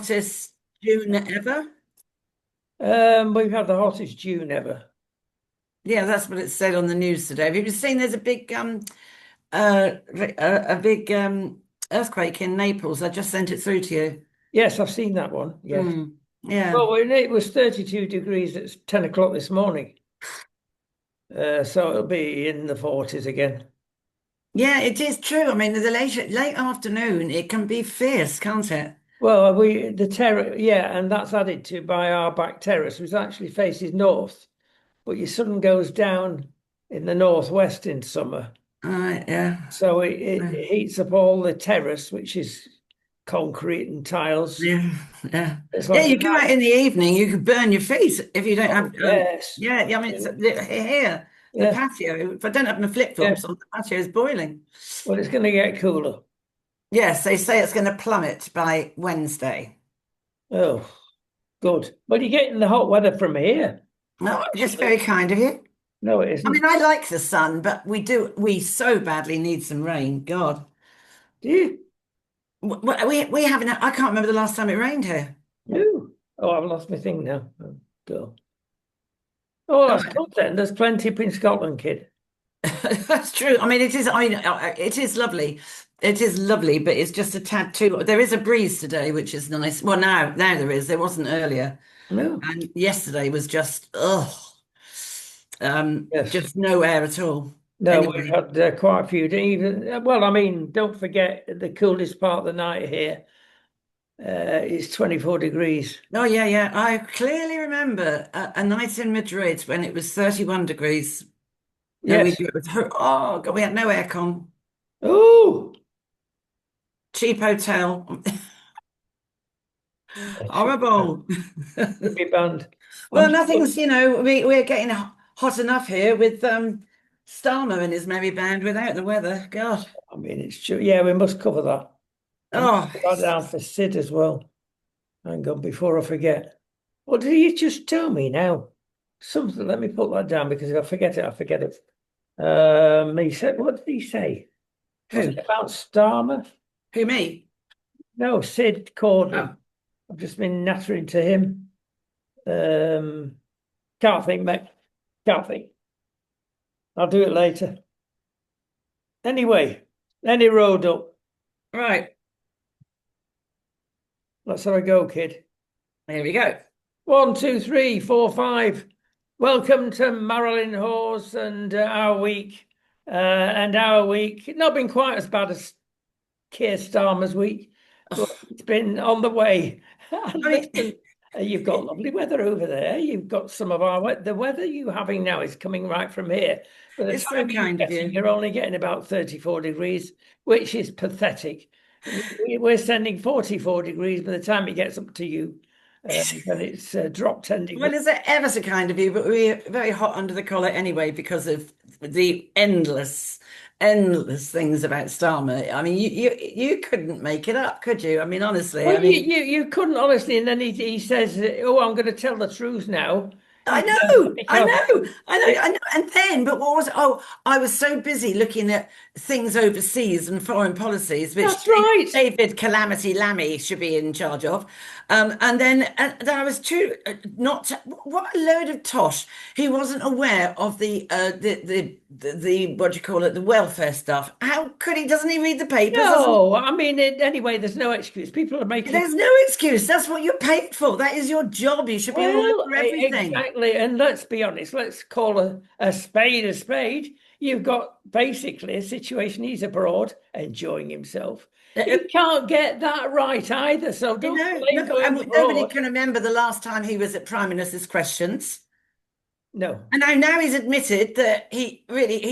hottest June ever. We've had the hottest June ever. Yeah, that's what it said on the news today. Have you seen there's a big a big earthquake in Naples? I just sent it through to you. Yes, I've seen that one. Yes. Mm, yeah. Well, it was 32 degrees at 10 o'clock this morning. So it'll be in the 40s again. Yeah, it is true. I mean, the late afternoon, it can be fierce, can't it? Well, the terrace, yeah, and that's added to by our back terrace, which actually faces north, but your sun goes down in the northwest in summer. Yeah. So it heats up all the terrace, which is concrete and tiles. Yeah, yeah, It's yeah. like a You go out nice, in the evening, you could burn your feet if you don't oh, have. yes. Yeah, yeah. I mean, here the Yeah, patio. If I don't have my flip yeah. flops on, the patio is boiling. Well, it's going to get cooler. Yes, they say it's going to plummet by Wednesday. Oh, good. But you're getting the hot weather from here, No, just actually. very kind of you. No, it I mean, isn't. I like the sun, but we so badly need some rain. God, Do you? we haven't. I can't remember the last time it rained here. No. Oh, I've lost my thing now. Oh, go. Oh, Oh, that's good then. There's plenty up in Scotland, kid. that's true. I mean, it is. I mean, it is lovely. It is lovely, but it's just a tad too. There is a breeze today, which is nice. Well, now there is. There wasn't earlier, No. and yesterday was just Yes. just no air at all. No, we've Anyway, had quite a few. Even well, I mean, don't forget the coolest part of the night here is 24 degrees. oh yeah, yeah. I clearly remember a night in Madrid when it was 31 degrees, and Yes. it was oh God, we had no aircon, Oh, cheap hotel, it horrible. should be banned. I'm Well, sure. nothing's, we're getting hot enough here with Starmer and his merry band without the weather. God. I mean, it's true. Yeah, we must cover that. I must Oh, put that down for Sid as well. Hang on, before I forget. What did you just tell me now? Something. Let me put that down because if I forget it, I forget it. He said, what did he say? Was who? it about Starmer? Who, me? No, Sid called Oh, me. I've just been nattering to him. Um, can't think, mate. Can't think. I'll do it later. Anyway, any road up. right. Let's have a go, kid. Here we go. One, two, three, four, five. Welcome to Marilyn Hawes and our week. And our week, not been quite as bad as Keir Starmer's week, but it's been on the way. And I mean, listen, you've got lovely weather over there. You've got some of the weather you're having now is coming right from here. By the it's so time you're kind of getting, you. you're only getting about 34 degrees, which is pathetic. We're sending 44 degrees by the time it gets up to you. And it's dropped 10 Well, degrees. is it ever so kind of you? But we're very hot under the collar anyway because of the endless things about Starmer. I mean, you couldn't make it up, could you? I mean, honestly, Well, I mean. you couldn't honestly, and then he says, "Oh, I'm going to tell the truth now," I because know, I because know, I know, it, I know. And then, but what was, oh, I was so busy looking at things overseas and foreign policies, which that's right. David Calamity Lammy should be in charge of. And then I was too, not, what a load of tosh. He wasn't aware of the what do you call it, the welfare stuff. How could he, doesn't he read the papers? Doesn't No, I mean, anyway, there's no excuse. People are making There's no excuse. That's what you're paid for. That is your job. You should be all well, over everything. exactly. And let's be honest. Let's call a spade a spade. You've got basically a situation. He's abroad enjoying himself. Uh, He can't get that right either. So You don't know, blame no, going nobody abroad. can remember the last time he was at Prime Minister's questions. No. And now he's admitted that he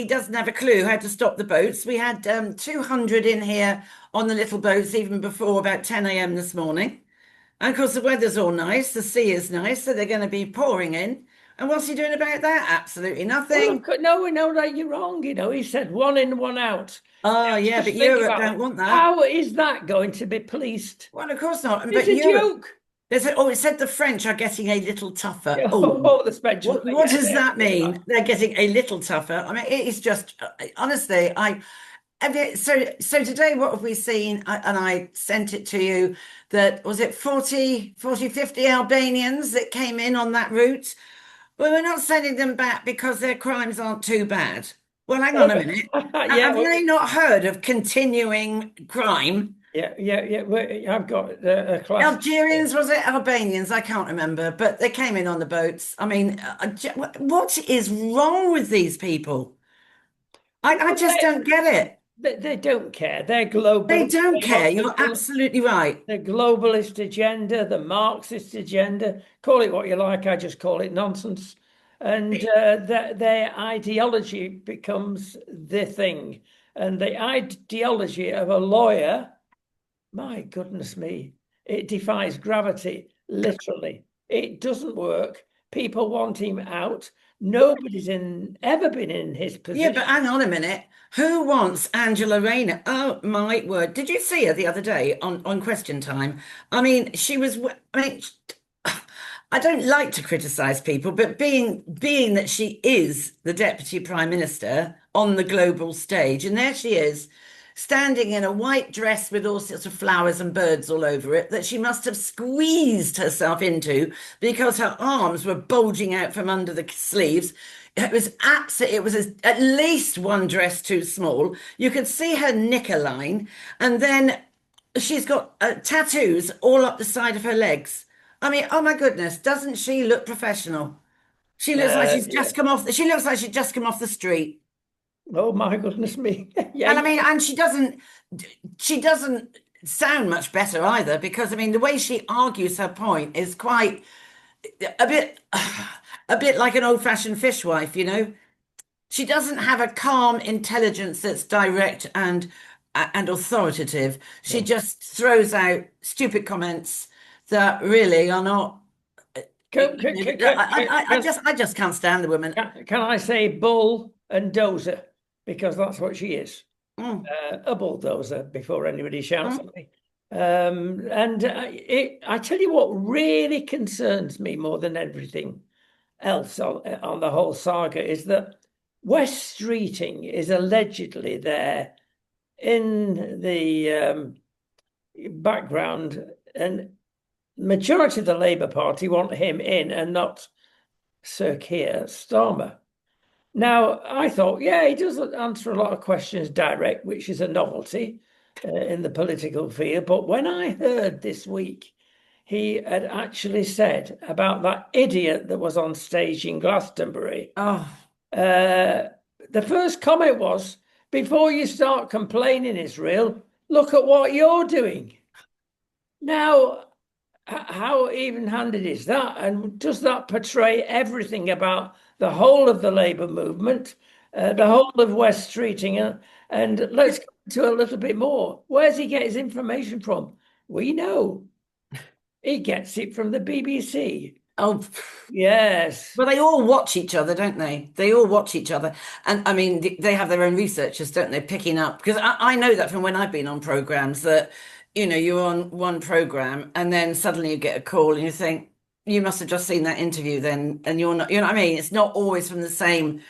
doesn't have a clue how to stop the boats. We had 200 in here on the little boats even before about 10 a.m. this morning. And of course, the weather's all nice, the sea is nice, so they're going to be pouring in. And what's he doing about that? Absolutely Well, of nothing. course, no, we know that you're wrong. He said one in, one out. Oh, yeah, but Just think Europe about don't it. want that. How is that going to be policed? Well, of course not. It's But a Europe, joke. it said the French are getting a little tougher. Oh, Oh, the spectrum. what Yeah, does there that we are. mean? They're getting a little tougher. I mean, it is just honestly, I so today, what have we seen? And I sent it to you that was it 50 Albanians that came in on that route? Well, we're not sending them back because their crimes aren't too bad. Well, hang on a minute. Yeah, Have they not heard of continuing crime? yeah. I've got a class. Algerians, was it Albanians? I can't remember, but they came in on the boats. I mean, what is wrong with these people? I just don't get it. They don't care. They're They global. don't They've care. got You're absolutely right. the globalist agenda, the Marxist agenda. Call it what you like. I just call it nonsense. And their ideology becomes the thing. And the ideology of a lawyer, my goodness me, it defies gravity, literally. It doesn't work. People want him out. Nobody's ever been in his Yeah, position. but hang on a minute. Who wants Angela Rayner? Oh my word. Did you see her the other day on Question Time? I mean, I mean, I don't like to criticize people, but being that she is the Deputy Prime Minister on the global stage, and there she is, standing in a white dress with all sorts of flowers and birds all over it, that she must have squeezed herself into because her arms were bulging out from under the sleeves. It was at least one dress too small. You could see her knicker line, and then she's got tattoos all up the side of her legs. I mean, oh my goodness, doesn't she look professional? She looks like she's Yeah. just come off. She looks like she's just come off the street. Oh my goodness me. Yeah, And I mean, and she doesn't sound much better either because I mean, the way she argues her point is quite a bit, a bit like an old-fashioned fishwife, you know. She doesn't have a calm intelligence that's direct and authoritative. She no. just throws out stupid comments that really are not. Can, can, can, can, I just can't stand the woman. can I say bull and dozer? Because that's what she is. Mm, A bulldozer before anybody shouts mm. at me. And I tell you what really concerns me more than everything else on the whole saga is that West Streeting is allegedly there in the background, and majority of the Labour Party want him in and not Sir Keir Starmer. Now, I thought, yeah, he does answer a lot of questions direct, which is a novelty in the political field. But when I heard this week, he had actually said about that idiot that was on stage in Glastonbury, Oh, uh, the first comment was, before you start complaining, Israel, look at what you're doing. Now, how even-handed is that? And does that portray everything about the whole of the Labour movement, the whole of West Streeting? And let's go into a little bit more. Where's he get his information from? We know. He gets it from the BBC. oh. Yes. Well, they all watch each other, don't they? They all watch each other. And I mean, they have their own researchers, don't they, picking up? Because I know that from when I've been on programs that, you're on one program and then suddenly you get a call and you think, you must have just seen that interview then, and you're not, you know what I mean? It's not always from the same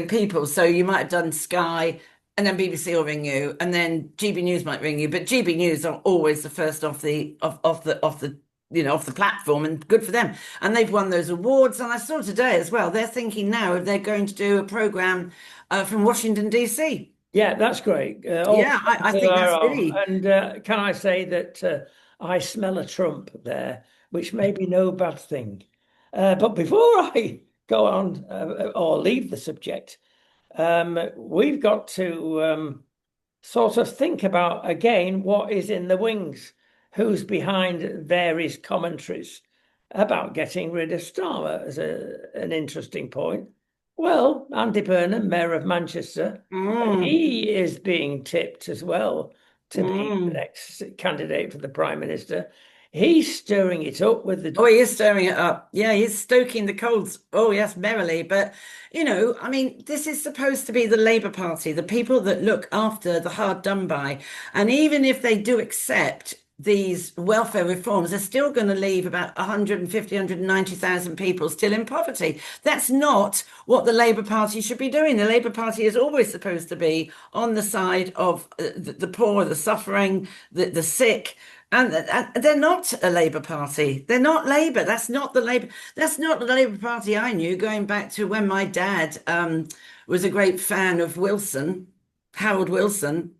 people. So you might have done Sky and then BBC will ring you and then GB News might ring you, but GB News are always the first off the platform, and good for them. And they've won those awards. And I saw today as well, they're thinking now if they're going to do a program from Washington, D.C. Yeah, that's great. Yeah, I think that's really. And can I say that I smell a Trump there, which may be no bad thing. But before I go on or leave the subject, we've got to sort of think about again what is in the wings, who's behind various commentaries about getting rid of Starmer as an interesting point. Well, Andy Burnham, Mayor of Manchester, Mm, he is being tipped as well to be the mm. next candidate for the Prime Minister. He's stirring it up with Oh, the. he is stirring it up. Yeah, he's stoking the coals. Oh, yes, merrily. But, I mean, this is supposed to be the Labour Party, the people that look after the hard done by. And even if they do accept these welfare reforms are still going to leave about 150, 190,000 people still in poverty. That's not what the Labour Party should be doing. The Labour Party is always supposed to be on the side of the poor, the suffering, the sick. And they're not a Labour Party. They're not Labour. That's not the Labour. That's not the Labour Party I knew going back to when my dad was a great fan of Wilson, Harold Wilson.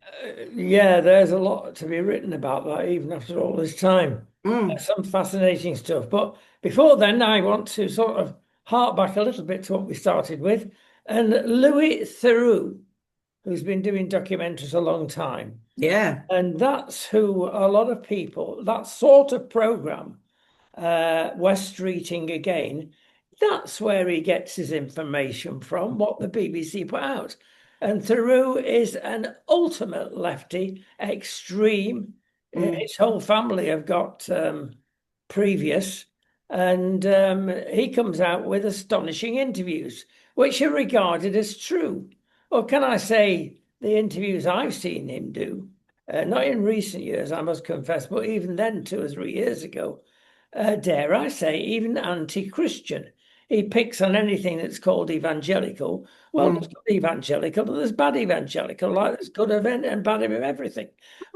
Yeah, there's a lot to be written about that, even after all this time. Mm, Some fascinating stuff. But before then, I want to sort of hark back a little bit to what we started with. And Louis Theroux, who's been doing documentaries a long time. yeah. And that's who a lot of people, that sort of program, West Streeting again, that's where he gets his information from, what the BBC put out. And Theroux is an ultimate lefty, extreme. Mm, His whole family have got previous, and he comes out with astonishing interviews, which are regarded as true. Or can I say the interviews I've seen him do? Not in recent years, I must confess, but even then, 2 or 3 years ago, dare I say, even anti-Christian. He picks on anything that's called evangelical. Well, there's mm, good evangelical, but there's bad evangelical, like there's good event and bad of everything.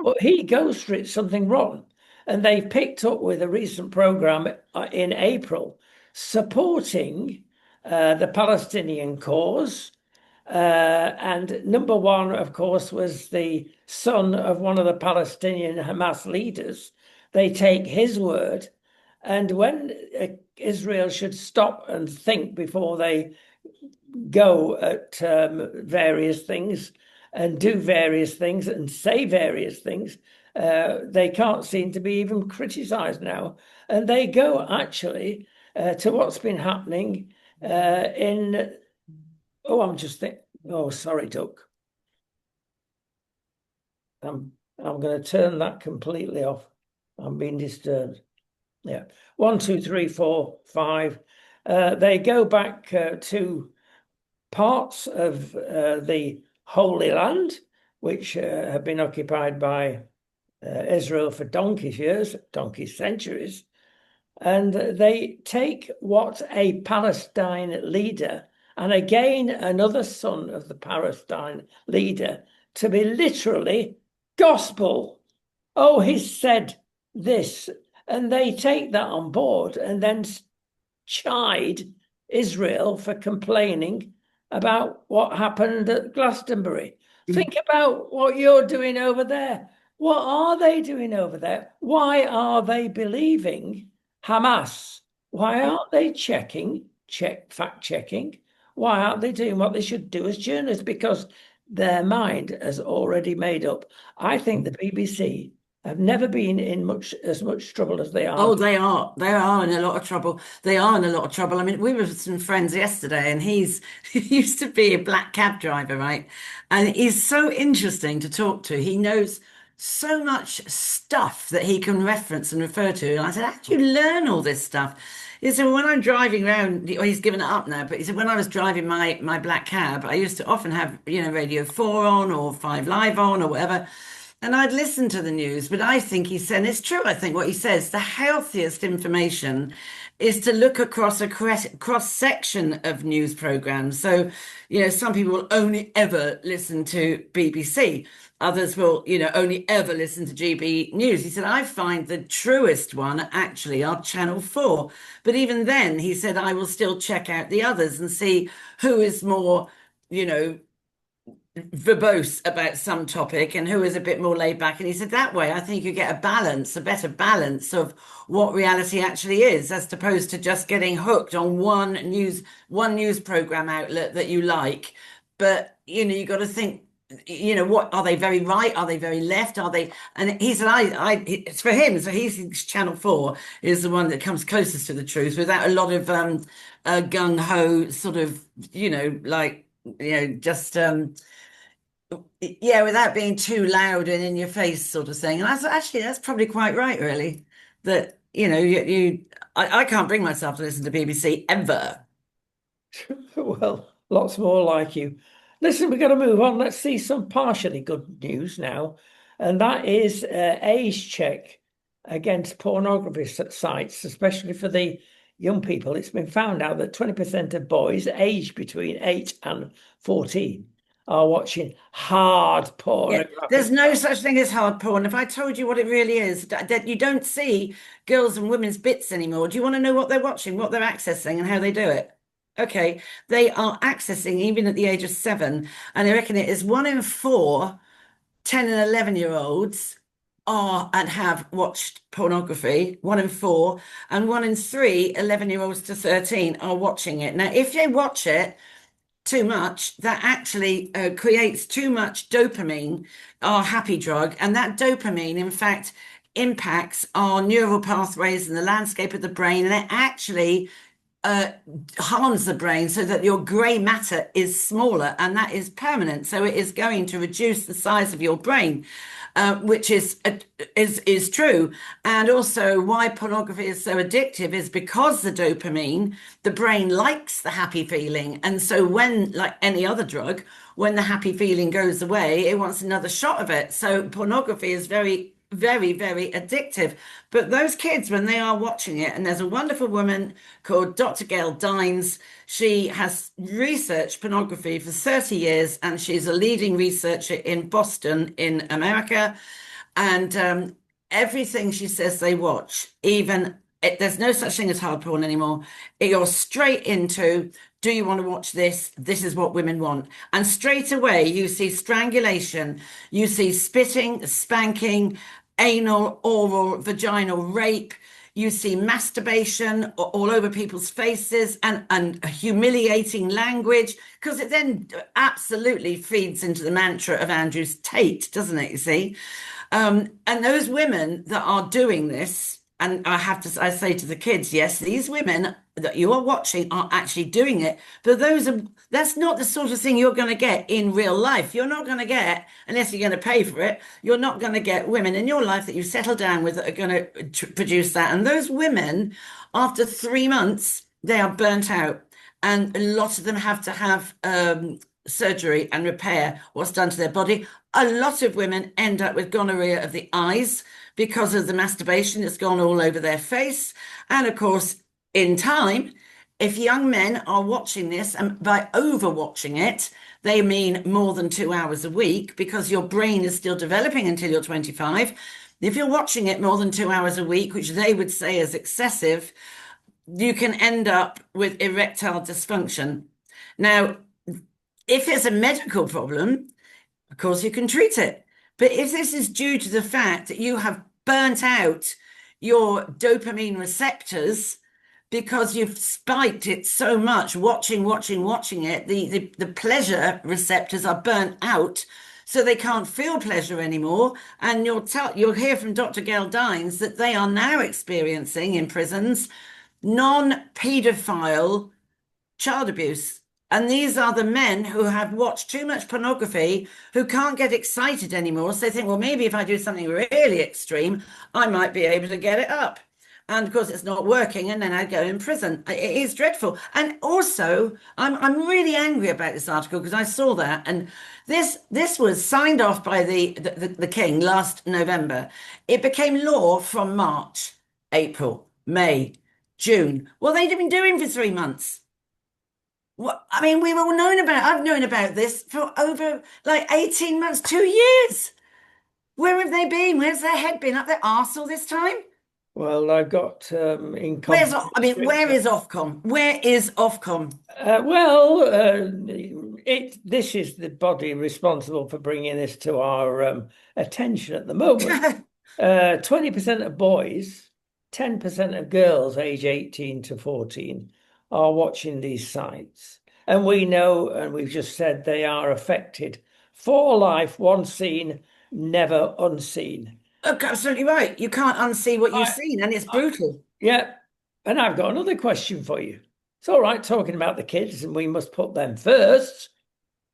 But he goes for it something wrong. And they've picked up with a recent program in April supporting the Palestinian cause. And number one, of course, was the son of one of the Palestinian Hamas leaders. They take his word. And when Israel should stop and think before they go at various things and do various things and say various things, they can't seem to be even criticized now. And they go actually to what's been happening in. Oh, I'm just thinking. Oh, sorry, Duck. I'm going to turn that completely off. I'm being disturbed. Yeah. 1, 2, 3, 4, 5. They go back to parts of the Holy Land, which have been occupied by Israel for donkey's years, donkey's centuries. And they take what a Palestine leader, and again another son of the Palestine leader, to be literally gospel. Oh, he said this. And they take that on board and then chide Israel for complaining about what happened at Glastonbury. mm, Think about what you're doing over there. What are they doing over there? Why are they believing Hamas? Why aren't they fact checking? Why aren't they doing what they should do as journalists? Because their mind has already made up. I think the BBC have never been in as much trouble as they are. Oh, they are. They are in a lot of trouble. They are in a lot of trouble. I mean, we were with some friends yesterday, and he used to be a black cab driver, right? And he's so interesting to talk to. He knows so much stuff that he can reference and refer to. And I said, how do you learn all this stuff? He said, well, when I'm driving around, well, he's given it up now, but he said, when I was driving my black cab, I used to often have, Radio 4 on or 5 Live on or whatever. And I'd listen to the news, but I think he said, and it's true, I think what he says, the healthiest information is to look across a cross section of news programs. So, some people will only ever listen to BBC. Others will, only ever listen to GB News. He said, I find the truest one actually are Channel 4. But even then, he said, I will still check out the others and see who is more, verbose about some topic and who is a bit more laid back. And he said that way, I think you get a better balance of what reality actually is, as opposed to just getting hooked on one news program outlet that you like. But you got to think, what are they very right? Are they very left? Are they? And he said, it's for him. So he thinks Channel 4 is the one that comes closest to the truth without a lot of gung ho sort of, just yeah, without being too loud and in your face sort of thing. And I thought, actually, that's probably quite right, really. That, I can't bring myself to listen to BBC ever. Well, lots more like you. Listen, we're going to move on. Let's see some partially good news now. And that is age check against pornography sites, especially for the young people. It's been found out that 20% of boys aged between 8 and 14 are watching hard Yeah, there's pornographic. no such thing as hard porn. If I told you what it really is, that you don't see girls and women's bits anymore. Do you want to know what they're watching, what they're accessing, and how they do it? Okay, they are accessing even at the age of 7, and I reckon it is 1 in 4 10 and 11-year-olds are and have watched pornography, 1 in 4, and 1 in 3 11-year-olds to 13 are watching it. Now, if they watch it too much, that actually creates too much dopamine, our happy drug. And that dopamine, in fact, impacts our neural pathways and the landscape of the brain. And it actually uh, harms the brain so that your grey matter is smaller and that is permanent. So it is going to reduce the size of your brain, which is true. And also, why pornography is so addictive is because the dopamine, the brain likes the happy feeling, and so when, like any other drug, when the happy feeling goes away, it wants another shot of it. So pornography is very, very, very addictive. But those kids, when they are watching it, and there's a wonderful woman called Dr. Gail Dines. She has researched pornography for 30 years, and she's a leading researcher in Boston, in America. And everything she says they watch, even there's no such thing as hard porn anymore. You're straight into, do you want to watch this? This is what women want. And straight away, you see strangulation, you see spitting, spanking, anal, oral, vaginal rape. You see masturbation all over people's faces and humiliating language, because it then absolutely feeds into the mantra of Andrew's Tate, doesn't it? You see? And those women that are doing this, and I say to the kids, yes, these women that you are watching are actually doing it, but that's not the sort of thing you're going to get in real life. You're not going to get, unless you're going to pay for it, you're not going to get women in your life that you settle down with that are going to produce that. And those women, after 3 months, they are burnt out. And a lot of them have to have surgery and repair what's done to their body. A lot of women end up with gonorrhea of the eyes because of the masturbation that's gone all over their face. And of course, in time, if young men are watching this, and by over watching it, they mean more than 2 hours a week, because your brain is still developing until you're 25. If you're watching it more than 2 hours a week, which they would say is excessive, you can end up with erectile dysfunction. Now, if it's a medical problem, of course, you can treat it. But if this is due to the fact that you have burnt out your dopamine receptors because you've spiked it so much, watching it, the pleasure receptors are burnt out, so they can't feel pleasure anymore. And you'll hear from Dr. Gail Dines that they are now experiencing in prisons non-paedophile child abuse. And these are the men who have watched too much pornography, who can't get excited anymore. So they think, well, maybe if I do something really extreme, I might be able to get it up. And of course, it's not working, and then I go in prison. It is dreadful. And also, I'm really angry about this article because I saw that, and this was signed off by the King last November. It became law from March, April, May, June. Well, they'd been doing for 3 months. What I mean, we've all known about. I've known about this for over like 18 months, 2 years. Where have they been? Where's their head been? Up their arse all this time? Well, I've got Where is Ofcom? Where is Ofcom? This is the body responsible for bringing this to our attention at the moment. 20% of boys, 10% of girls age 18 to 14 are watching these sites. And we know, and we've just said, they are affected for life, once seen, never unseen. Oh, absolutely right. You can't unsee what you've seen, and it's brutal. Yeah. And I've got another question for you. It's all right talking about the kids, and we must put them first.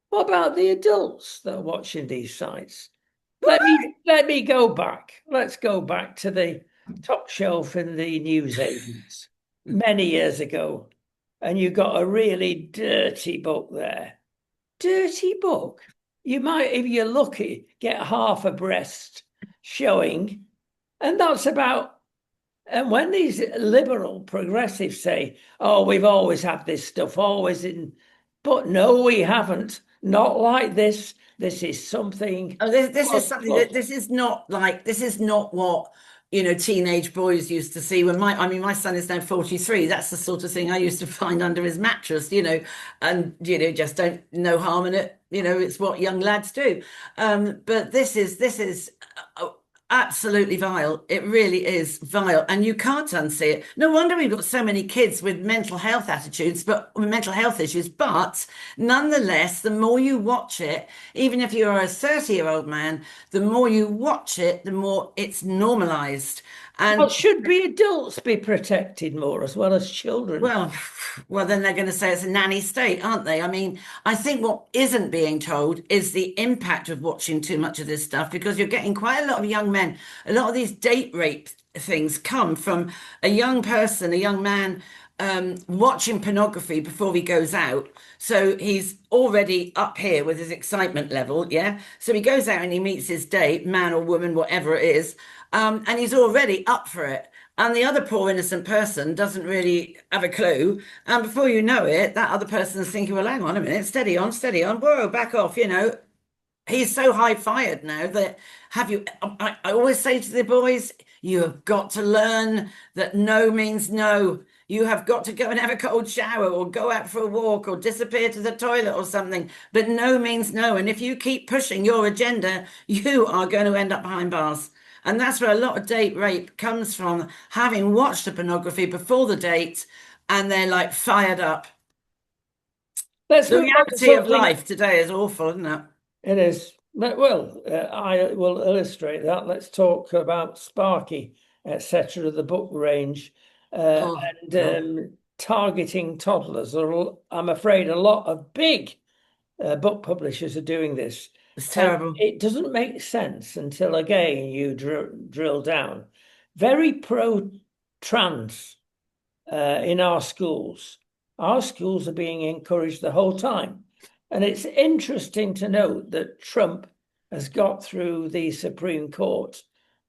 What about the adults that are watching these sites? Let me go back. Let's go back to the top shelf in the newsagents many years ago. And you got a really dirty book there. Dirty book. You might, if you're lucky, get half a breast showing, And that's about, and when these liberal progressives say, oh, we've always had this stuff, always in, but no, we haven't. Not like this. This is something Oh, this is plus something that plus. this is not like this is not what teenage boys used to see when my son is now 43. That's the sort of thing I used to find under his mattress, and just don't no harm in it. It's what young lads do. But this is absolutely vile. It really is vile, and you can't unsee it. No wonder we've got so many kids with mental health attitudes, but with mental health issues. But nonetheless, the more you watch it, even if you're a 30-year-old man, the more you watch it, the more it's normalized. Well, And should be adults be protected more as well as children? well, well, then they're going to say it's a nanny state, aren't they? I mean, I think what isn't being told is the impact of watching too much of this stuff because you're getting quite a lot of young men. A lot of these date rape things come from a young person, a young man, watching pornography before he goes out. So he's already up here with his excitement level, yeah? So he goes out and he meets his date, man or woman, whatever it is, and he's already up for it. And the other poor innocent person doesn't really have a clue. And before you know it, that other person's thinking, well, hang on a minute, steady on, whoa, back off, He's so high fired now that I always say to the boys, you have got to learn that no means no. You have got to go and have a cold shower or go out for a walk or disappear to the toilet or something. But no means no. And if you keep pushing your agenda, you are going to end up behind bars. And that's where a lot of date rape comes from, having watched the pornography before the date and they're like fired up. Let's The move on to reality of something. life today is awful, isn't it? It is. Well, I will illustrate that. Let's talk about Sparky, etc., the book range, Oh, and God, targeting toddlers. I'm afraid a lot of big book publishers are doing this. it's And terrible. it doesn't make sense until, again, you drill down. Very pro-trans in our schools. Our schools are being encouraged the whole time. And it's interesting to note that Trump has got through the Supreme Court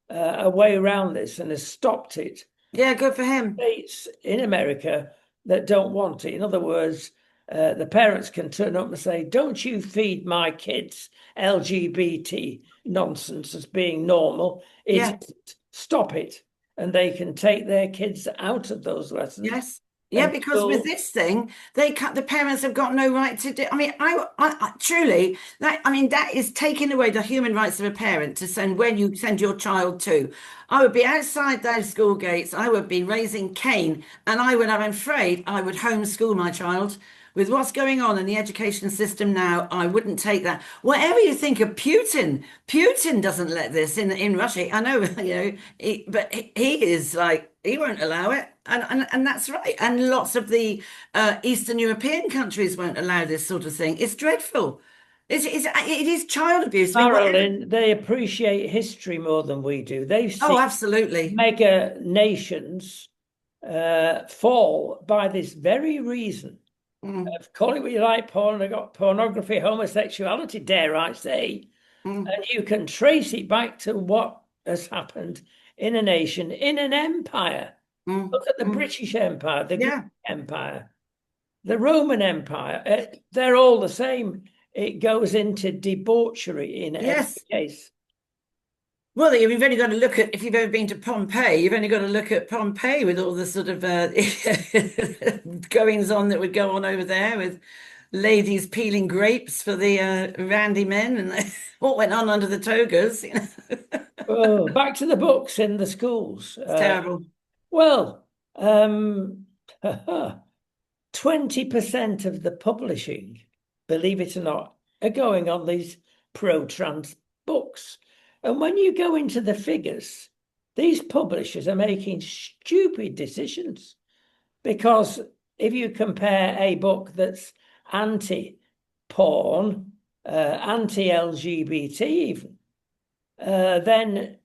a way around this and has stopped it. Yeah, good for him. States in America that don't want it. In other words, the parents can turn up and say, don't you feed my kids LGBT nonsense as being normal. It Yeah, isn't. Stop it. And they can take their kids out of those lessons yes. Yeah, because with until this thing, the parents have got no right to do. I mean, I truly that is taking away the human rights of a parent to send when you send your child to. I would be outside those school gates. I would be raising Cain, and I'm afraid, I would homeschool my child. With what's going on in the education system now, I wouldn't take that. Whatever you think of Putin, Putin doesn't let this in Russia. I know, but he is like he won't allow it, and that's right. And lots of the Eastern European countries won't allow this sort of thing. It's dreadful. It is child abuse. I mean, whatever. Marilyn, they appreciate history more than we do. They've Oh, seen absolutely. mega nations fall by this very reason Mm, of call it what you like, pornography, homosexuality, dare I say, mm, and you can trace it back to what has happened in a nation, in an empire. mm, Look at the mm. British Empire, the Greek Yeah. Empire, the Roman Empire. They're all the same. It goes into debauchery in every Yes. case. Well, you've only got to look at, if you've ever been to Pompeii, you've only got to look at Pompeii with all the sort of goings on that would go on over there with ladies peeling grapes for the randy men and what went on under the togas. Oh, back to the books in the schools. It's terrible. Well, 20% of the publishing, believe it or not, are going on these pro-trans books. And when you go into the figures, these publishers are making stupid decisions because if you compare a book that's anti-porn, anti-LGBT even, then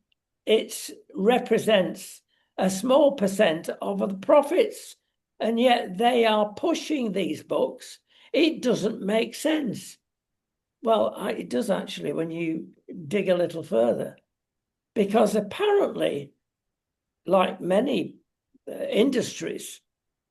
it represents a small percent of the profits, and yet they are pushing these books. It doesn't make sense. Well, it does actually when you dig a little further, because apparently like many industries,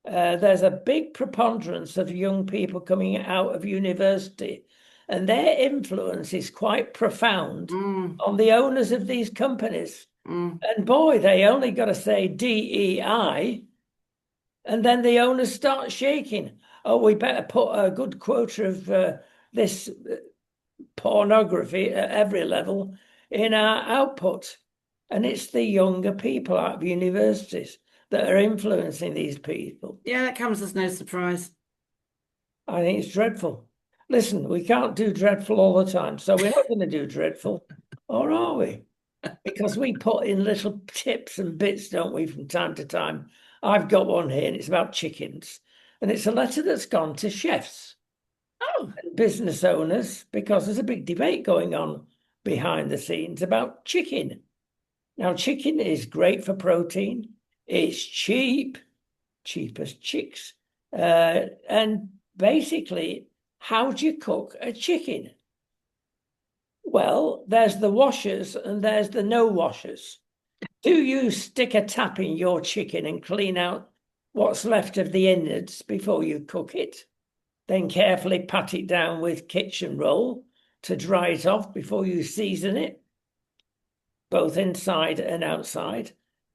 there's a big preponderance of young people coming out of university, and their influence is quite profound Mm, on the owners of these companies. mm. And boy, they only got to say DEI, and then the owners start shaking. Oh, we better put a good quota of this pornography at every level in our output. And it's the younger people out of universities that are influencing these people. Yeah, that comes as no surprise. I think it's dreadful. Listen, we can't do dreadful all the time, so we're not going to do dreadful, or are we? Because we put in little tips and bits, don't we, from time to time. I've got one here, and it's about chickens. And it's a letter that's gone to chefs Oh, and business owners because there's a big debate going on behind the scenes about chicken. Now, chicken is great for protein. It's cheap, cheap as chicks. And basically, how do you cook a chicken? Well, there's the washers and there's the no washers. Do you stick a tap in your chicken and clean out what's left of the innards before you cook it? Then carefully pat it down with kitchen roll to dry it off before you season it, both inside and outside.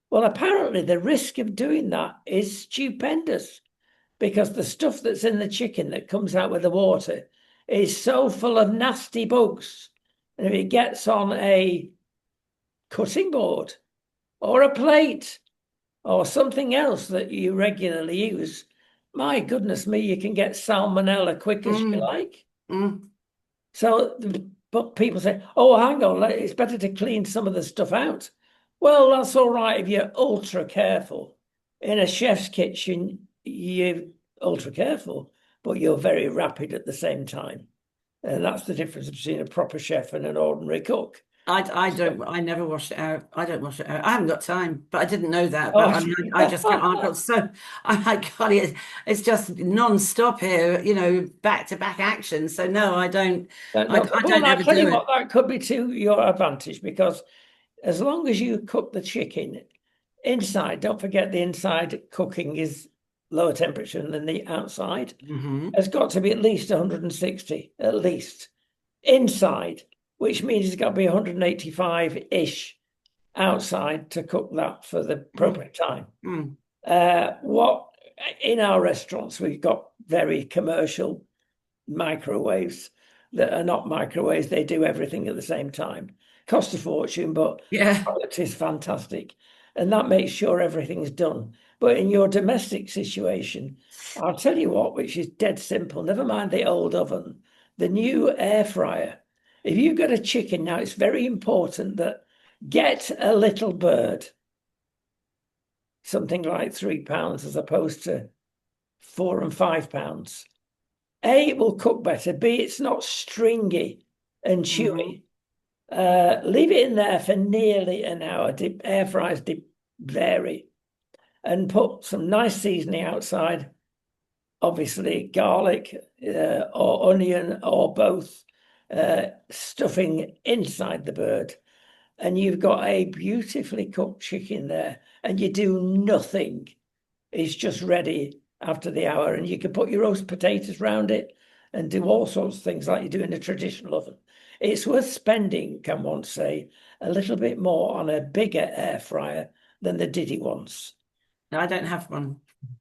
Well, apparently, the risk of doing that is stupendous because the stuff that's in the chicken that comes out with the water is so full of nasty bugs. And if it gets on a cutting board or a plate or something else that you regularly use, my goodness me, you can get salmonella quick as you mm, like. mm. So, but people say, oh, hang on, it's better to clean some of the stuff out. Well, that's all right if you're ultra careful. In a chef's kitchen, you're ultra careful, but you're very rapid at the same time. And that's the difference between a proper chef and an ordinary cook. I never wash it out. I don't wash it out. I haven't got time, but I didn't know that. But Oh, I mean, I just can't. I've got so, I can't, it's just non-stop here, back to back action. So no, I don't, no, I well, don't I ever tell do you what, it. that could be to your advantage because as long as you cook the chicken inside, don't forget the inside cooking is lower temperature than the outside. Hmm. It's got to be at least 160, at least inside, which means it's got to be 185-ish outside to cook that for the appropriate time. Mm. What in our restaurants we've got very commercial microwaves that are not microwaves. They do everything at the same time. Cost a fortune, but Yeah. quality is fantastic. And that makes sure everything's done. But in your domestic situation, I'll tell you what, which is dead simple, never mind the old oven, the new air fryer. If you've got a chicken, now it's very important that get a little bird, something like £3 as opposed to £4 and £5. A, it will cook better. B, it's not stringy and Hmm. chewy. Leave it in there for nearly an hour. Air fryers vary. And put some nice seasoning outside, obviously garlic or onion or both, stuffing inside the bird. And you've got a beautifully cooked chicken there. And you do nothing. It's just ready after the hour, and you can put your roast potatoes around it and do all sorts of things like you do in a traditional oven. It's worth spending, can one say, a little bit more on a bigger air fryer than the Diddy ones. No, I don't have one.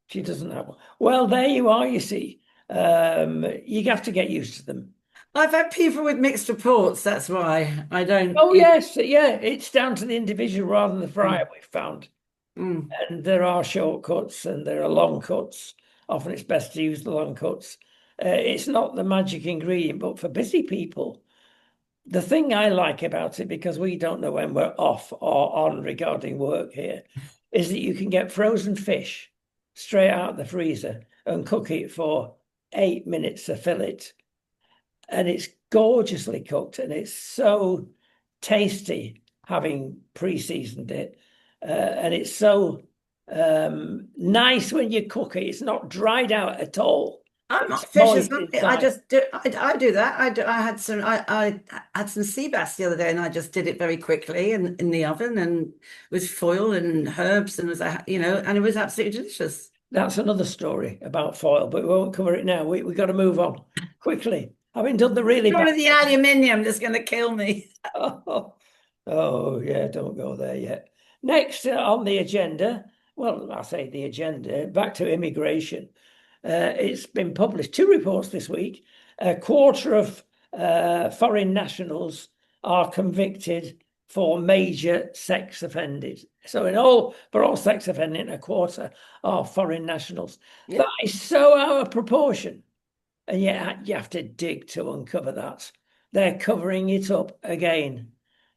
She doesn't have one. Well, there you are, you see. You have to get used to them. I've had people with mixed reports. That's why I don't. Oh, yes, yeah, it's down to the individual rather than the fryer, we've found. Mm. And there are shortcuts and there are long cuts. Often it's best to use the long cuts. It's not the magic ingredient, but for busy people, the thing I like about it, because we don't know when we're off or on regarding work here, is that you can get frozen fish straight out of the freezer and cook it for 8 minutes a fillet. And it's gorgeously cooked and it's so tasty having pre-seasoned it. And it's so nice when you cook it. It's not dried out at all. I'm It's not vicious. moist I inside. just do. I do that. I had some sea bass the other day, and I just did it very quickly in the oven and with foil and herbs, and and it was absolutely delicious. That's another story about foil, but we won't cover it now. We got to move on quickly. Having done the really bad. Probably the aluminium that's going to kill me. Oh, oh, yeah, don't go there yet. Next on the agenda, well, I say the agenda, back to immigration. It's been published, two reports this week. A quarter of foreign nationals are convicted for major sex offenders. So for all sex offending, a quarter are foreign nationals. Yeah. That is so out of proportion. And yet you have to dig to uncover that. They're covering it up again.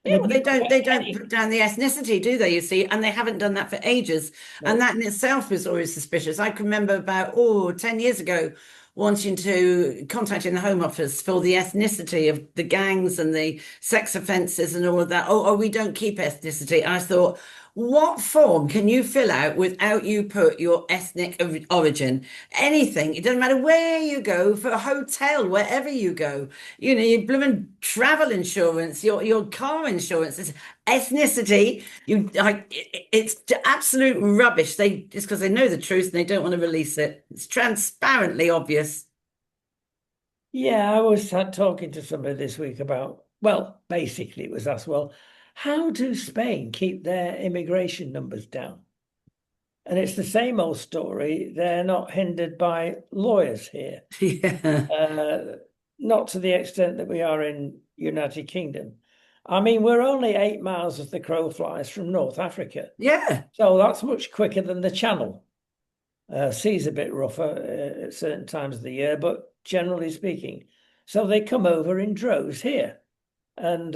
And Yeah, if well, you they don't put down the ethnicity, do they, you see? And they haven't done that for ages. And no, that in itself was always suspicious. I can remember about, 10 years ago, wanting to contacting the Home Office for the ethnicity of the gangs and the sex offences and all of that. Oh, we don't keep ethnicity. And I thought, what form can you fill out without you put your ethnic origin? Anything. It doesn't matter where you go, for a hotel, wherever you go. Your blooming travel insurance, your car insurance, it's ethnicity. It's absolute rubbish. It's because they know the truth and they don't want to release it. It's transparently obvious. yeah, I was talking to somebody this week about, well, basically it was asked, well, how do Spain keep their immigration numbers down? And it's the same old story. They're not hindered by lawyers here. Yeah. Uh, Not to the extent that we are in United Kingdom. I mean, we're only 8 miles as the crow flies from North Africa. Yeah. So that's much quicker than the Channel. Sea's a bit rougher at certain times of the year, but generally speaking. So they come over in droves here. And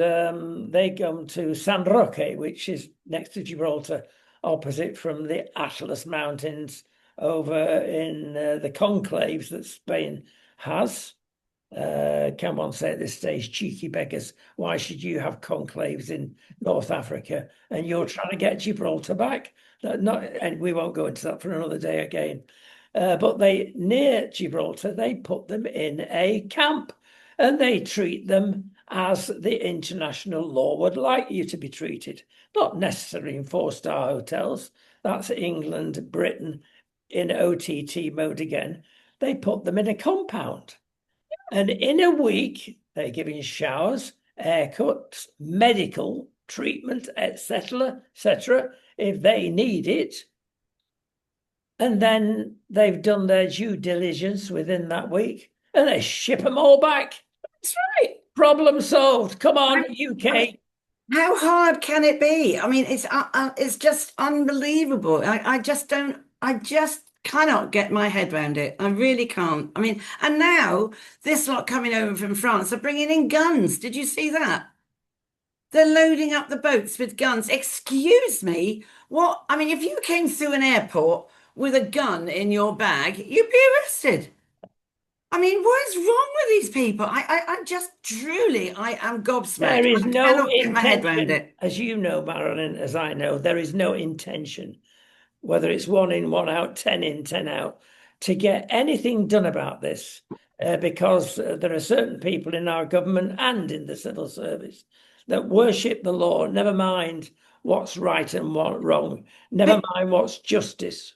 they come to San Roque, which is next to Gibraltar, opposite from the Atlas Mountains over in the conclaves that Spain has. Can one say at this stage, cheeky beggars, why should you have conclaves in North Africa and you're trying to get Gibraltar back? Not, and we won't go into that for another day again. But they near Gibraltar, they put them in a camp and they treat them as the international law would like you to be treated, not necessarily in four-star hotels. That's England, Britain in OTT mode again. They put them in a compound. And in a week, they're giving showers, haircuts, medical treatment, etc., etc., if they need it. And then they've done their due diligence within that week and they ship them all back. That's right. Problem solved. Come I, on, I mean, UK. how hard can it be? I mean, it's just unbelievable. I just cannot get my head around it. I really can't. I mean, and now this lot coming over from France are bringing in guns. Did you see that? They're loading up the boats with guns. Excuse me. What? I mean, if you came through an airport with a gun in your bag, you'd be arrested. I mean, what is wrong with these people? I just truly, I am There gobsmacked. is I no cannot get my head around intention, it. as you know, Marilyn, as I know, there is no intention, whether it's one in, one out, 10 in, 10 out, to get anything done about this because there are certain people in our government and in the civil service that worship the law, never mind what's right and what's wrong, never But mind what's justice.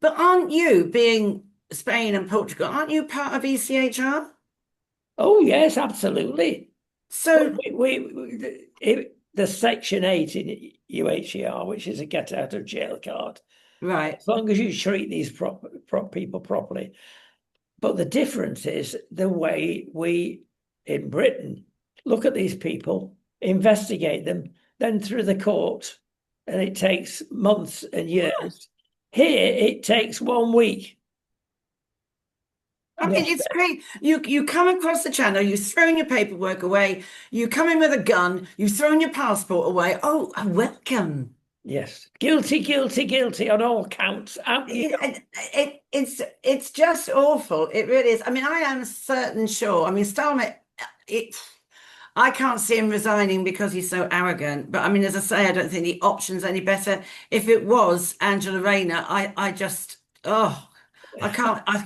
aren't you, being Spain and Portugal, aren't you part of ECHR? Oh, yes, absolutely. But So, the Section 8 in UHER, which is a get out of jail card, right. as long as you treat these people properly. But the difference is the way we in Britain look at these people, investigate them, then through the court, and it takes months and years. Here, it takes 1 week. I mean, Yes, it's great. You come across the channel, you've thrown your paperwork away, you come in with a gun, you've thrown your passport away. Oh, welcome. yes. Guilty, guilty, guilty on all counts. Out you go. It's just awful. It really is. I mean, I am certain sure. I mean, Starmer, it I can't see him resigning because he's so arrogant. But I mean, as I say, I don't think the option's any better. If it was Angela Rayner, I just, oh. I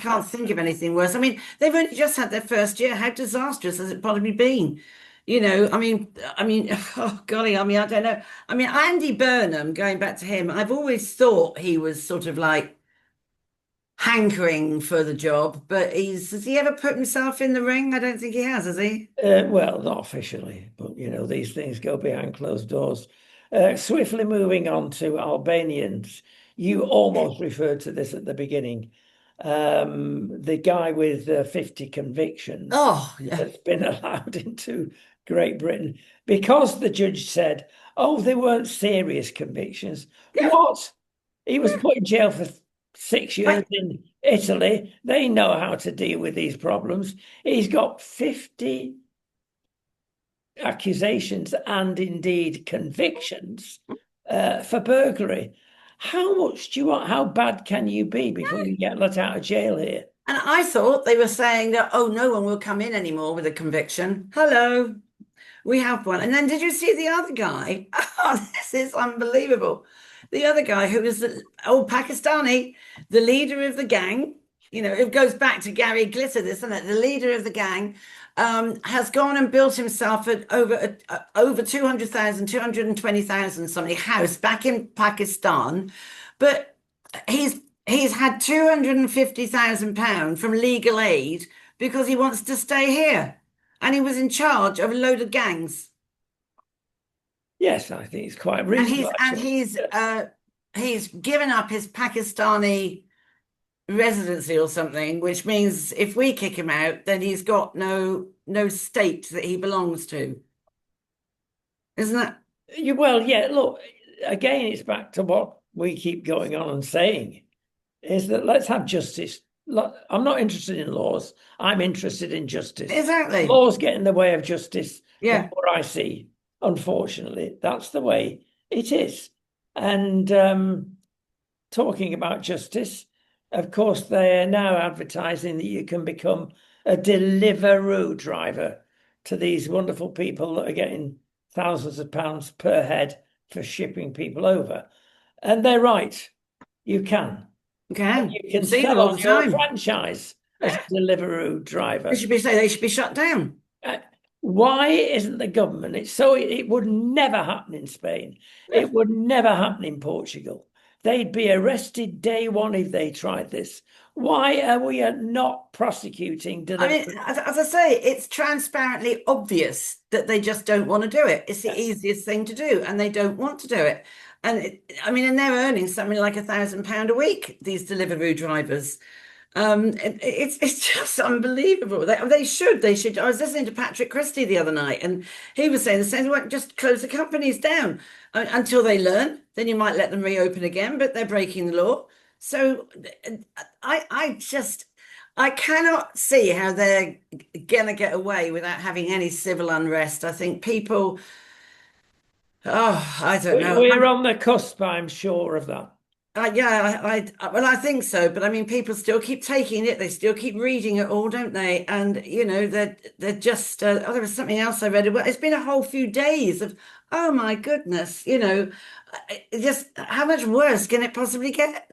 can't think of anything worse. I mean, they've only just had their first year. How disastrous has it possibly been? I mean, oh golly, I mean, I don't know. I mean, Andy Burnham, going back to him, I've always thought he was sort of like hankering for the job, but has he ever put himself in the ring? I don't think he has he? Well, not officially, but these things go behind closed doors. Swiftly moving on to Albanians, you almost referred to this at the beginning. The guy with 50 convictions Oh, yeah. that's been allowed into Great Britain because the judge said, oh, they weren't serious convictions. Yeah. What? He was put in jail for 6 years I, in Italy. They know how to deal with these problems. He's got 50 accusations and indeed convictions for burglary. How much do you want? How bad can you be before you get let out of jail here? and I thought they were saying that, oh, no one will come in anymore with a conviction. Hello. We have one. And then did you see the other guy? Oh, this is unbelievable. The other guy who was the old Pakistani, the leader of the gang, it goes back to Gary Glitter, this, isn't it? The leader of the gang has gone and built himself over 200,000, 220,000 something house back in Pakistan. But he's had £250,000 from legal aid because he wants to stay here and he was in charge of a load of gangs. Yes, I think it's quite And reasonable, he's and actually. he's uh he's given up his Pakistani residency or something, which means if we kick him out, then he's got no state that he belongs to. Isn't that? Well, yeah, look, again, it's back to what we keep going on and saying is that let's have justice. I'm not interested in laws. I'm interested in justice. Exactly. Laws get in the way of justice. The Yeah. more I see, unfortunately, that's the way it is. And talking about justice, of course, they are now advertising that you can become a Deliveroo driver to these wonderful people that are getting thousands of pounds per head for shipping people over. And they're right, you can. Okay. You can See them sell all on the your time. franchise as a Deliveroo They driver. should be say they should be shut down. Uh, Why isn't the government? It would never happen in Spain. It would never happen in Portugal. They'd be arrested day one if they tried this. Why are we not prosecuting I mean, delivery? as I say, it's transparently obvious that they just don't want to do it. It's the easiest thing to do, and they don't want to do it. I mean, and they're earning something like £1,000 a week, these Deliveroo drivers. It's just unbelievable. They should. I was listening to Patrick Christie the other night, and he was saying the same. They won't just close the companies down until they learn. Then you might let them reopen again, but they're breaking the law. So I cannot see how they're gonna get away without having any civil unrest. I think people. Oh, I don't know. We're on the cusp, I'm sure of that. Yeah, well, I think so, but I mean, people still keep taking it. They still keep reading it all, don't they? And they're just. Oh, there was something else I read. Well, it's been a whole few days of, oh my goodness, just how much worse can it possibly get?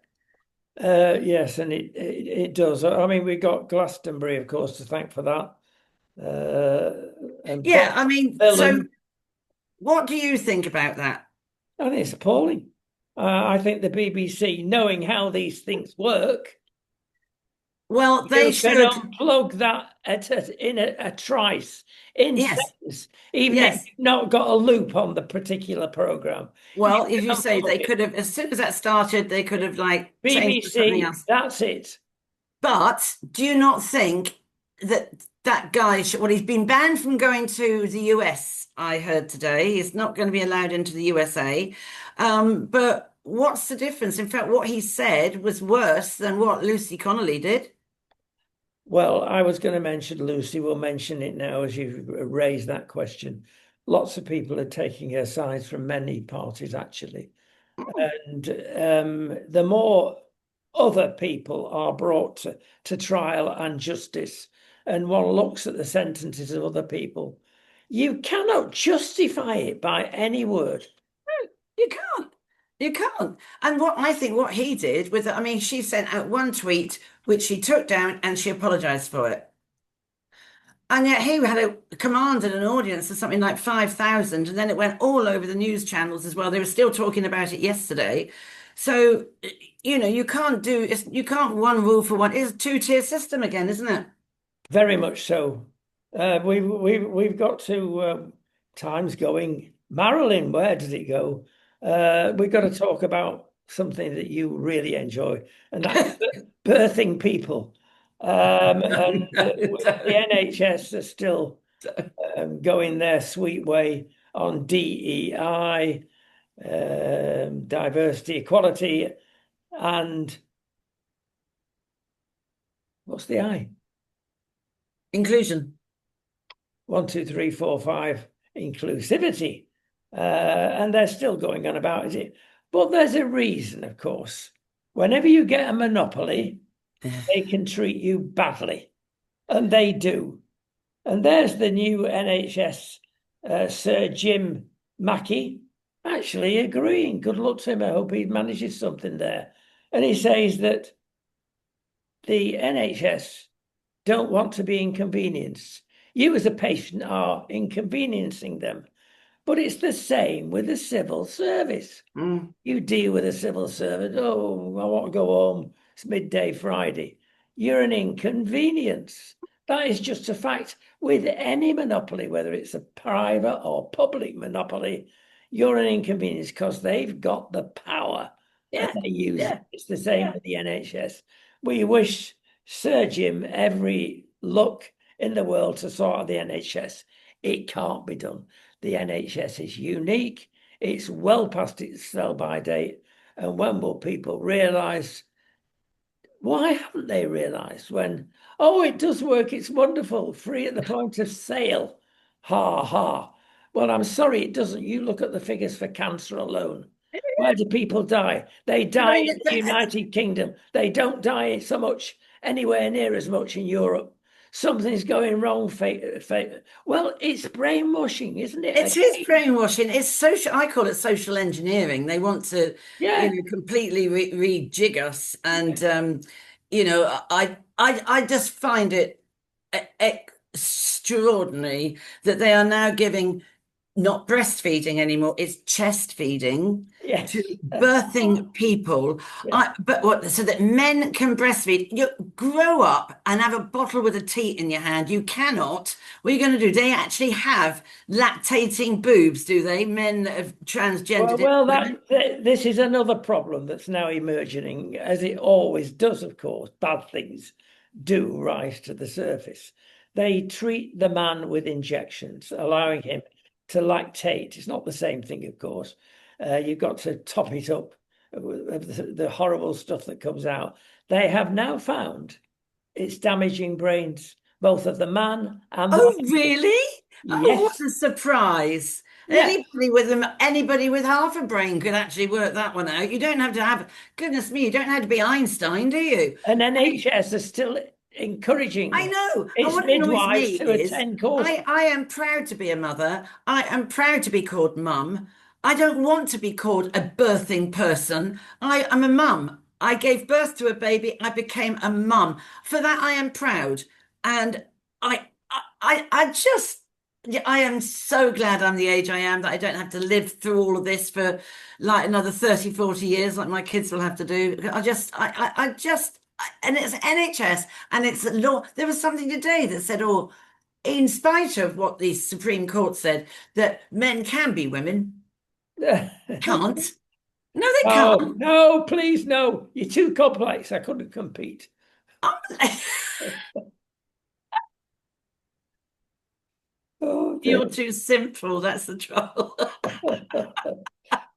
Yes, and it does. I mean, we got Glastonbury, of course, to thank for that, and Yeah, I mean, so Film. what do you think about that? I think it's appalling. I think the BBC, knowing how these things work, Well, they you can should. unplug that in a trice, in Yes, seconds, even if yes. you've not got a loop on the particular program. You Well, if you can say unplug they it. could have, as soon as that started, they could have like changed to something BBC, else. that's it. But do you not think that that guy should, well, he's been banned from going to the US, I heard today. He's not going to be allowed into the USA. But what's the difference? In fact, what he said was worse than what Lucy Connolly did. Well, I was going to mention Lucy. We'll mention it now as you raise that question. Lots of people are taking her sides from many parties, actually. And the more other people are brought to trial and justice, and one looks at the sentences of other people, you cannot justify it by any word. You can't. You can't. And what I think what he did with, I mean, she sent out one tweet which she took down and she apologized for it. And yet he had commanded an audience of something like 5,000, and then it went all over the news channels as well. They were still talking about it yesterday. So, you can't you can't one rule for one. It's a two-tier system again, isn't it? Very much so. We've got to time's going. Marilyn, where did it go? We've got to talk about something that you really enjoy, and that's birthing people. And the NHS are still going their sweet way on DEI, diversity, equality, and what's the I? Inclusion. 1, 2, 3, 4, 5, inclusivity. And they're still going on about it. But there's a reason, of course. Whenever you get a monopoly, they can treat you badly. And they do. And there's the new NHS Sir Jim Mackey actually agreeing. Good luck to him. I hope he manages something there. And he says that the NHS don't want to be inconvenienced. You as a patient are inconveniencing them. But it's the same with the civil service. Mm. You deal with a civil servant. Oh, I want to go home. It's midday Friday. You're an inconvenience. That is just a fact. With any monopoly, whether it's a private or public monopoly, you're an inconvenience because they've got the power and Yeah, they use it. yeah, It's the same yeah. with the NHS. We wish Sir Jim every luck in the world to sort out the NHS. It can't be done. The NHS is unique. It's well past its sell-by date. And when will people realise? Why haven't they realised when, oh, it does work, it's wonderful, free at the point of sale. Ha ha. Well, I'm sorry, it doesn't. You look at the figures for cancer alone. Where do people die? They I die mean, in the United Kingdom. They don't die so much anywhere near as much in Europe. Something's going wrong. Well, it's brainwashing, isn't it? it is Again, brainwashing. It's social. I call it social engineering. They want to, yeah, completely rejig us. yeah, And I just find it extraordinary that they are now giving not breastfeeding anymore, it's chest feeding to yes, birthing people. yeah. But what, so that men can breastfeed. You grow up and have a bottle with a teat in your hand. You cannot. What are you going to do? They actually have lactating boobs, do they? Men that have transgendered into Well, women. this is another problem that's now emerging, as it always does, of course. Bad things do rise to the surface. They treat the man with injections, allowing him to lactate. It's not the same thing, of course. You've got to top it up with the horrible stuff that comes out. They have now found it's damaging brains, both of the man and the Oh, woman. really? Oh, what Yes, a surprise. yeah. Anybody with half a brain could actually work that one out. You don't have to have, goodness me, you don't have to be Einstein, do you? And I mean, NHS are still I encouraging know. And its what annoys midwives me to is attend courses. I am proud to be a mother. I am proud to be called mum. I don't want to be called a birthing person. I am a mum. I gave birth to a baby. I became a mum. For that, I am proud. And I just, yeah, I am so glad I'm the age I am that I don't have to live through all of this for like another 30, 40 years, like my kids will have to do. And it's NHS and it's law. There was something today that said, oh, in spite of what the Supreme Court said, that men can be women, can't. No, they Oh, can't. no, please, no. You're too complex. I couldn't compete. Oh, dear. You're too simple. That's the trouble.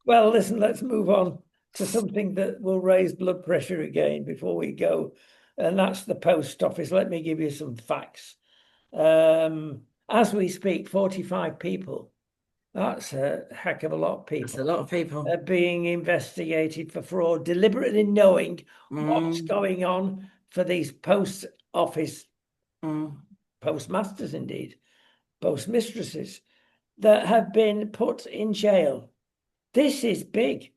Well, listen, let's move on to something that will raise blood pressure again before we go. And that's the post office. Let me give you some facts. As we speak, 45 people. That's a heck of a lot of That's people a lot of people. are being investigated for fraud, deliberately knowing what's Mm, going on for these post office mm. postmasters, indeed, postmistresses that have been put in jail. This is big.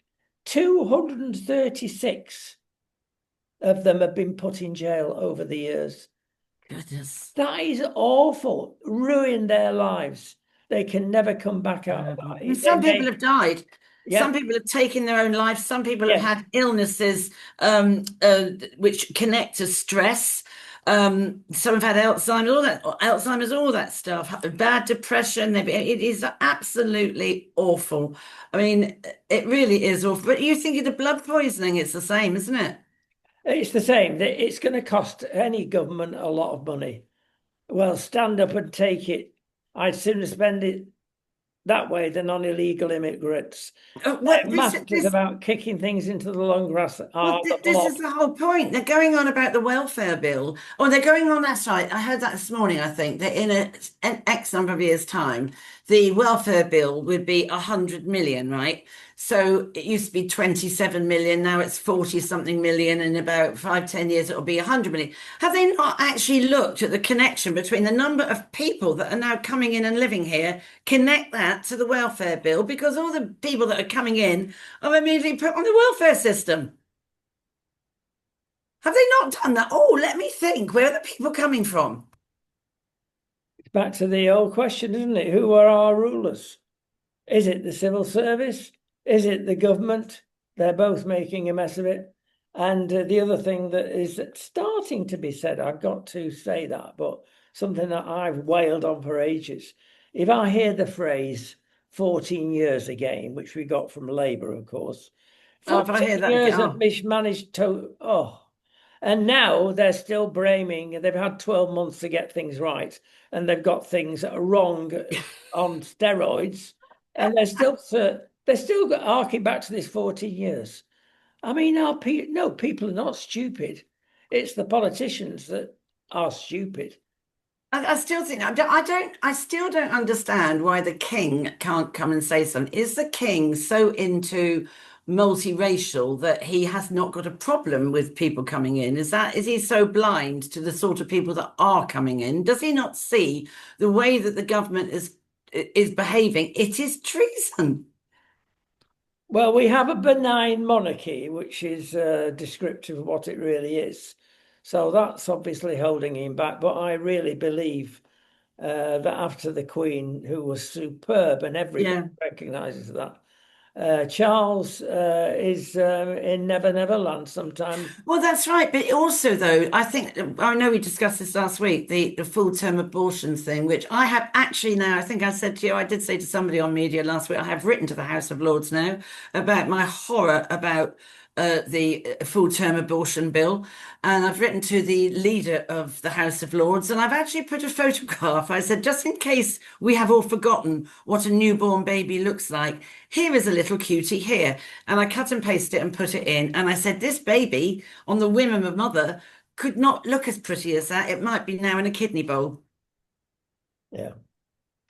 236 of them have been put in jail over the years. Goodness. That is awful. Ruined their lives. They can never come back out of Terrible. that. And They some people may, have died. Some yeah, people have taken their own lives. Some people have yeah. had illnesses which connect to stress. Some have had Alzheimer's, all that stuff. Bad depression. It is absolutely awful. I mean, it really is awful. But you think of the blood poisoning, it's the same, isn't it? It's the same. It's going to cost any government a lot of money. Well, stand up and take it. I'd sooner spend it that way than on illegal immigrants. Well, They're masters about kicking things into the long grass Well, are the this is blob. the whole point. They're going on about the welfare bill, or they're going on. That's right. I heard that this morning. I think that in an X number of years' time, the welfare bill would be 100 million, right? So it used to be 27 million. Now it's 40 something million. In about 5, 10 years, it'll be 100 million. Have they not actually looked at the connection between the number of people that are now coming in and living here, connect that to the welfare bill? Because all the people that are coming in are immediately put on the welfare system. Have they not done that? Oh, let me think. Where are the people coming from? It's back to the old question, isn't it? Who are our rulers? Is it the civil service? Is it the government? They're both making a mess of it. And the other thing that is starting to be said, I've got to say that, but something that I've wailed on for ages. If I hear the phrase 14 years again, which we got from Labour, of course, Oh, if I 14 hear that again, years of oh, mismanaged and now they're still blaming, they've had 12 months to get things right, and they've got things wrong on steroids, and they're still arcing back to this 14 years. I mean, no, people are not stupid. It's the politicians that are stupid. I still think I still don't understand why the king can't come and say something. Is the king so into multiracial that he has not got a problem with people coming in? Is he so blind to the sort of people that are coming in? Does he not see the way that the government is behaving? It is treason. Well, we have a benign monarchy, which is descriptive of what it really is. So that's obviously holding him back. But I really believe that after the Queen, who was superb, and everybody Yeah. recognises that, Charles is in Never Never Land sometimes. Well, that's right. But also, though, I think I know we discussed this last week, the full-term abortion thing, which I have actually now, I think I said to you, I did say to somebody on media last week, I have written to the House of Lords now about my horror about the full-term abortion bill. And I've written to the leader of the House of Lords, and I've actually put a photograph. I said, just in case we have all forgotten what a newborn baby looks like, here is a little cutie here. And I cut and pasted it and put it in. And I said, this baby, on the whim of a mother, could not look as pretty as that. It might be now in a kidney bowl. Yeah.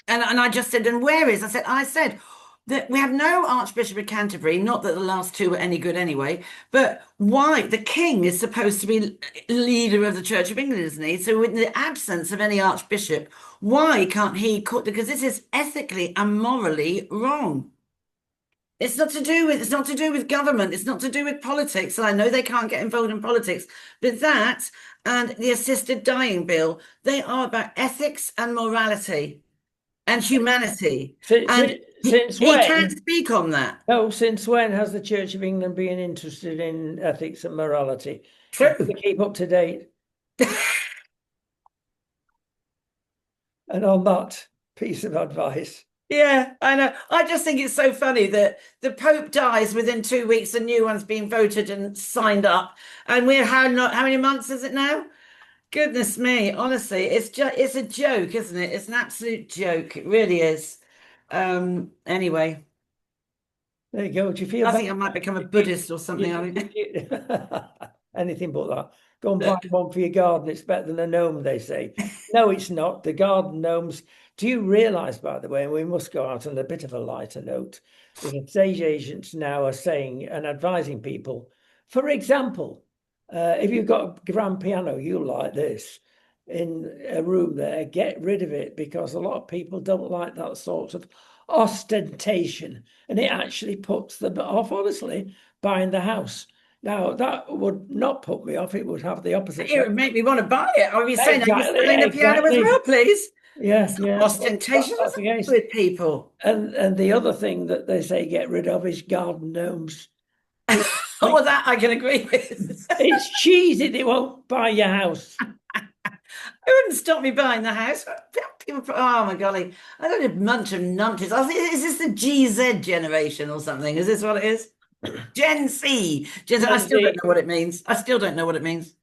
And I just said, and where is? I said that we have no Archbishop of Canterbury, not that the last two were any good anyway, but why? The king is supposed to be leader of the Church of England, isn't he? So in the absence of any archbishop, why can't he cook? Because this is ethically and morally wrong. It's not to do with government. It's not to do with politics. And I know they can't get involved in politics, but that and the assisted dying bill, they are about ethics and morality and humanity. Since, And since he can't when? speak on that. No, since when has the Church of England been interested in ethics and morality? I've got to True. keep up to date. And on that piece of advice, Yeah, I know. I just think it's so funny that the Pope dies within 2 weeks, a new one's been voted and signed up. And we're how many months is it now? Goodness me, honestly, it's a joke, isn't it? It's an absolute joke. It really is. Anyway, there you go. Do you feel I better? think I might become a You, you, Buddhist or something. I think. anything but that. Go and buy one for your garden. It's better than a gnome, they say. No, it's not. The garden gnomes. Do you realise, by the way, and we must go out on a bit of a lighter note, that estate agents now are saying and advising people, for example, if you've got a grand piano, you like this in a room there, get rid of it because a lot of people don't like that sort of ostentation, and it actually puts them off, honestly, buying the house. Now, that would not put me off. It would have the opposite It would effect. make me want to buy it. I was saying, are you Exactly, selling the piano as exactly. well, please? Yeah, yeah. Well, Ostentation that's is the case. with people. And the other thing that they say get rid of is garden gnomes. It, Oh, that I can agree with. it's cheesy. They won't buy your house. It wouldn't stop me buying the house. People, oh my golly, I don't have munch of numpties. I think, is this the GZ generation or something? Is this what it is? Gen Z. I Gen still don't Z. know what it means. I still don't know what it means.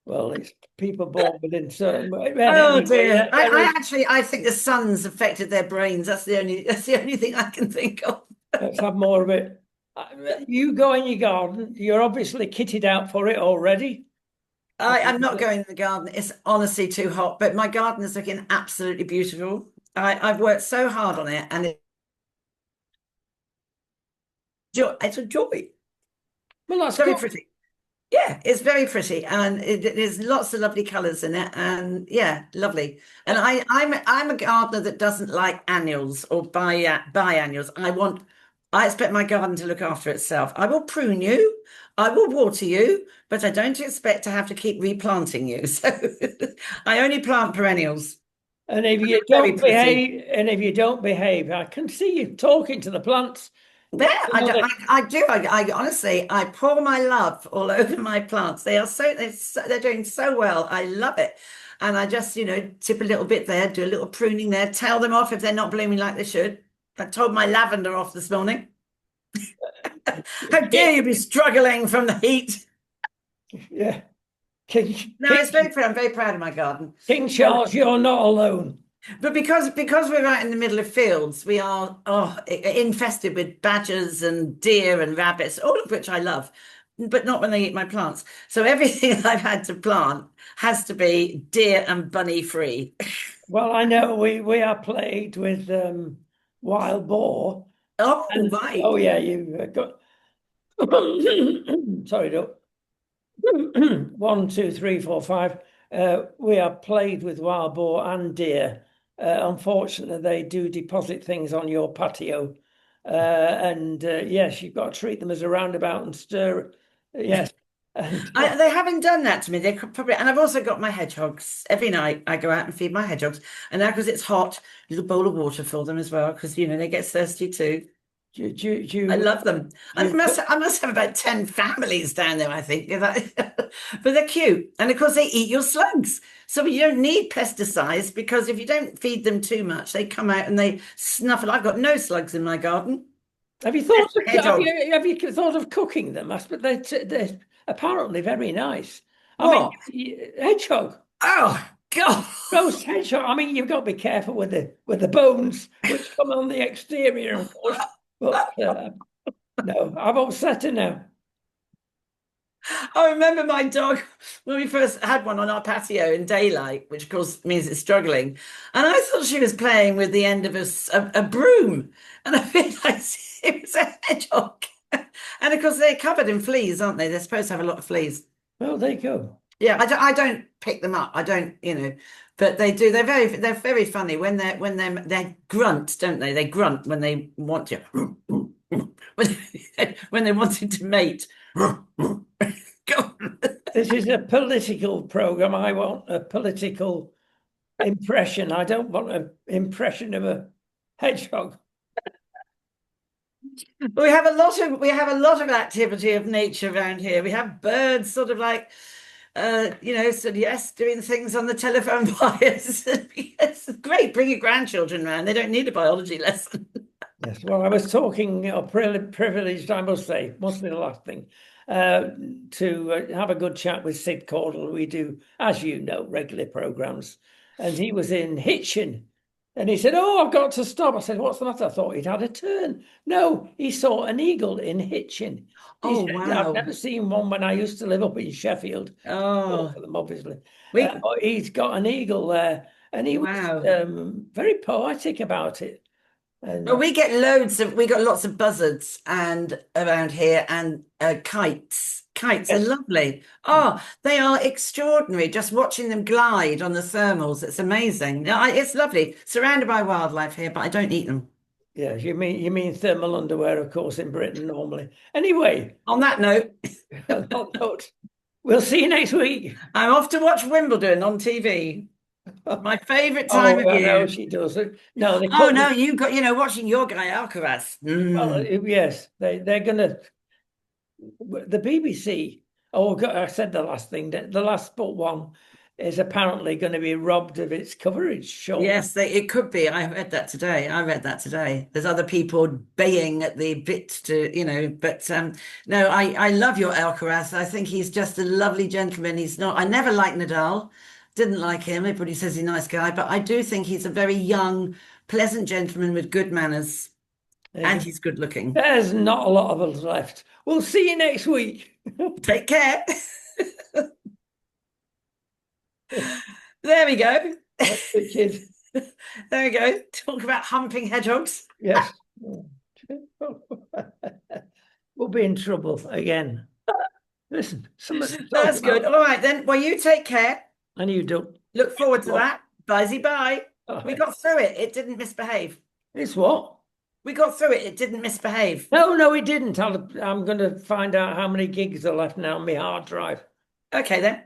Well, it's people born within certain. But Oh anyway, dear. there I is. actually I think the sun's affected their brains. That's the only thing I can think of. Let's have more of it. You go in your garden. You're obviously kitted out for it already. I'm not going in the garden. It's honestly too hot, but my garden is looking absolutely beautiful. I've worked so hard on it and it's a joy. Well, It's that's very good. pretty. Yeah, it's very pretty, and there's lots of lovely colours in it, and yeah, lovely. And I'm a gardener that doesn't like annuals or biennials. I expect my garden to look after itself. I will prune you, I will water you, but I don't expect to have to keep replanting you. So I only plant perennials. And if They're you very don't pretty. behave, I can see you talking to the plants. Yeah, You know that I do. I honestly, I pour my love all over my plants. They're doing so well. I love it. And I just, tip a little bit there, do a little pruning there, tell them off if they're not blooming like they should. I told my lavender off this morning. How dare King, you be struggling from the heat? yeah, King, No, King, I'm very proud of my garden. King Charles, you're not alone. But because we're right in the middle of fields, we are infested with badgers and deer and rabbits, all of which I love, but not when they eat my plants. So everything I've had to plant has to be deer and bunny free. Well, I know we are plagued with wild boar, Oh, and right. oh yeah, you've got. Sorry, Doc. 1, 2, 3, 4, 5. We are plagued with wild boar and deer. Unfortunately, they do deposit things on your patio. And yes, you've got to treat them as a roundabout and stir. Yes. And They haven't done that to me. They could probably, and I've also got my hedgehogs. Every night I go out and feed my hedgehogs. And now because it's hot, a little bowl of water for them as well, because they get thirsty too. I love them. do you I must have about 10 families down there, I think. But they're cute. And of course, they eat your slugs. So you don't need pesticides because if you don't feed them too much, they come out and they snuffle. I've got no slugs in my garden. have you thought of Hedgehog. have you thought of cooking them? But they're apparently very nice. I mean, What? hedgehog. Oh, God. Roast hedgehog. I mean, you've got to be careful with the bones which come on the exterior, of course. But no, I've upset her now. I remember my dog when we first had one on our patio in daylight, which of course means it's struggling. And I thought she was playing with the end of a broom. And I realized it was a hedgehog. And of course, they're covered in fleas, aren't they? They're supposed to have a lot of fleas. Well, there you go. Yeah, I don't pick them up. I don't, but they do. They're very funny they grunt, don't they? They grunt when they want to. When they wanted to mate. Go on. This is a political program. I want a political impression. I don't want an impression of a hedgehog. We have a lot of activity of nature around here. We have birds sort of like doing things on the telephone wires. It's great. Bring your grandchildren around. They don't need a biology lesson. Yes. Well, I was talking, privileged, I must say, must be the last thing, to have a good chat with Sid Caudle. We do, as you know, regular programs. And he was in Hitchin. And he said, "Oh, I've got to stop." I said, "What's the matter?" I thought he'd had a turn. No, he saw an eagle in Hitchin. He Oh, said, "I've wow. never seen one when I used to live up in Sheffield." Oh, Both of them, obviously. we But he's got an eagle there. And he was wow. very poetic about it. Well, And we got lots of buzzards and around here and kites. Kites are yes, lovely. Oh, they are extraordinary. Just watching them glide on the thermals, it's amazing. No, it's lovely. Surrounded by wildlife here, but I don't eat them. Yeah, you mean thermal underwear, of course, in Britain normally. Anyway, On that note, on that note, we'll see you next week. I'm off to watch Wimbledon on TV. My favourite time Oh, of I know year. she does. No, they Oh cut. no, you got, watching your guy Alcaraz. Well, Mm. yes, they're gonna. The BBC. Oh God, I said the last thing. The last but one is apparently going to be robbed of its coverage shortly. Yes, it could be. I read that today. I read that today. There's other people baying at the bit to, but no, I love your Alcaraz. I think he's just a lovely gentleman. He's not, I never liked Nadal, didn't like him. Everybody says he's a nice guy, but I do think he's a very young, pleasant gentleman with good manners, and he's good looking. There's not a lot of us left. We'll see you next week. Take care. There we go. Which is, There we go. Talk about humping hedgehogs. yes. We'll be in trouble again. Listen, something to talk That's good. about. All right then. Well, you take care. And you don't. Look forward to What? that. Bye bye. All We right. got through it. It didn't misbehave. It's what? We got through it. It didn't misbehave. No, it didn't. I'm going to find out how many gigs are left now on my hard drive. Okay then.